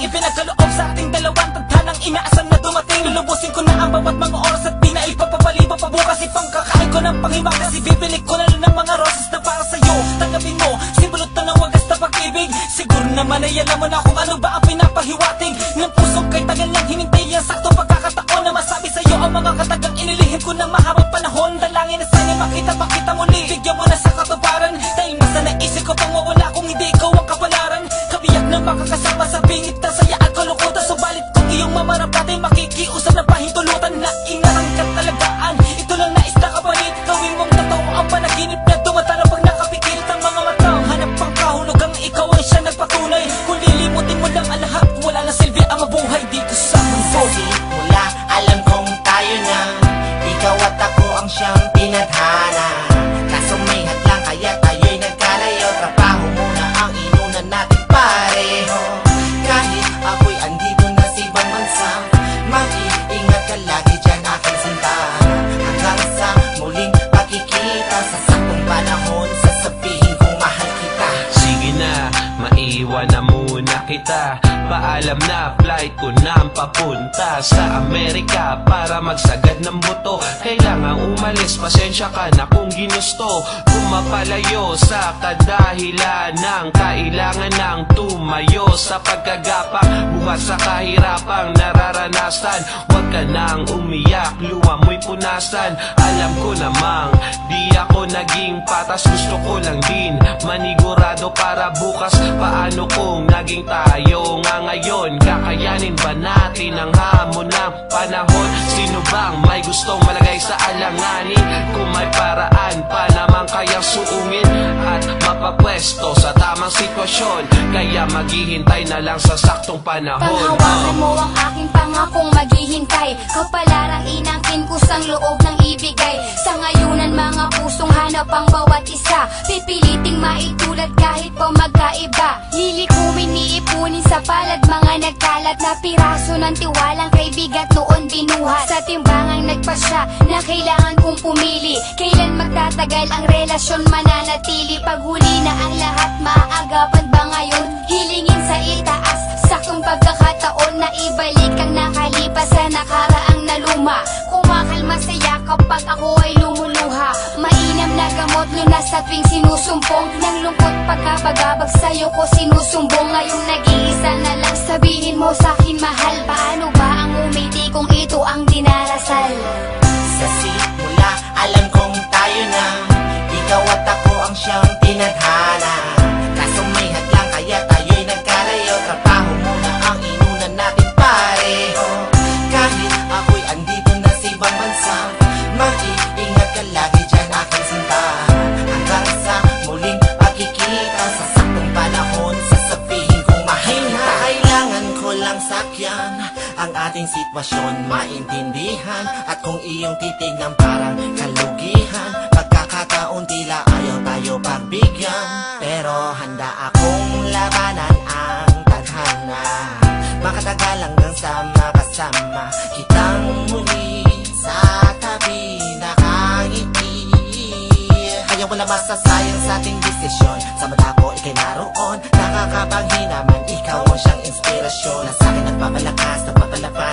ipinagkaloob sa ating dalawang tadhanang inaasam na dumating. Lulubusin ko na ang bawat mga oras at di na ipapapaliba pa bukas. Ipangkakain ko ng panghimak kasi bibili ko na lang ng mga roses na para sa'yo. Tanggapin mo, simbolo to ng wagas na pag-ibig. Siguro naman ay alam mo na kung ano ba ang pinapahiwatig ng puso kay tagal lang hinintay ang sakto pagkakataon na masabi sa'yo ang mga katagang inilihim ko ng mahabang panahon. Dalangin na sana makita mo bigyan mo na sa katuparan. Dahil mas na naisip ko pang mawala kung hindi ikaw ang kapalaran. Kabiyak na makakasama sa bingit na saya at kalukutan. Subalit kung iyong mamarap natin makikiusap na pahintulutan na ingatan ka talagaan. Ito lang nais na kapalit. Gawin mong totoo ang panaginip na dumatara pag nakapikit ang mga mata. Hanap pang kahulugang ikaw ang siya nagpatunay. Kung lilimutin mo lang ang lahat, wala na silbi ang mabuhay dito sa mundo. Mula alam kong tayo na, ikaw at ako ang siyang tinadhana. Kaso may hadlang kaya tayo'y nagkalayo. Trabaho muna ang inunan natin pareho. Kahit ako'y andito na sa ibang bansa, mag-iingat ka lagi dyan aking sinta. Hanggang sa muling pagkikita, sa saktong panahon sasabihin kong mahal kita. Sige na, maiwan na muna kita. Paalam na, flight ko na papunta sa Amerika para magsagad ng buto. Kailangan umalis, pasensya ka na kung ginusto. Kumapalayo sa kadahilan ng kailangan ng tumayo sa pagkagapang buhat sa kahirapang nararanasan. Huwag ka nang umiyak, luha mo'y punasan. Alam ko namang di ako naging patas, gusto ko lang din manigurado para bukas. Paano kung naging tayo nga ngayon? Kakayanin ba natin ang hamon ng panahon? Sino bang may gustong malagay sa alanganin? Kung may paraan pa naman kayang suungin at mapapwesto sa tamang sitwasyon, kaya maghihintay na lang sa saktong panahon. Panghawakan mo ang aking pangakong maghihintay. Kapalarang inangkin ko sang loob ng ibigay. Sa ngayunan mga pusong hanap ang bawat isa. Pipiliting maitulad kahit pa magkaiba. Lilikumin, iipunin sa palad mga nagkalat na piraso ng tiwalang kaibigat noon binuhat. Sa timbangang nagpasya na kailangan kong pumili. Kailan magtatagal ang relasyon mananatili? Paghuli na ang lahat, maaagapan ba ngayon? Hilingin sa itaas, saktong pagkakataon na ibalik ang nakalipas sa nakaraang naluma. Kumakalma saya kapag ako ay lumuluha. Mainam na gamot lunas sa tuwing sinusumpong. Nang lungkot pagkabagabag sa'yo ko sinusumbong. Ngayong nag-iisa na lang sabihin mo sa'kin mahal. Paano ba ang umiti kung ito ang dinarasal? Sa simula alam kong tayo na, ikaw at ako ang siyang tinadhana. Kaso may hadlang kaya tayo'y nagkalayo. Trabaho muna ang inunan natin pareho. Kahit ako'y andito na sa ibang bansa, mag-iingat ka lagi dyan aking sinta. Hanggang sa muling pagkikita, sa saktong panahon sasabihin kong mahal kita. Kailangan ko lang sakyan ang ating sitwasyon, maintindihan. At kung iyong titignan parang kalugihan, pagkakataon tila ayaw tayo pagbigyan. Pero handa akong labanan ang tadhana. Makatagal hanggang sa makasama kitang muli sa tabi nakangiti. Kaya wala masasayang sa ating desisyon. Sa mata ko ika'y naroon, nakakapanghina man ikaw ang siyang inspirasyon. Na sa'kin nagpapalakas, nagpapalapas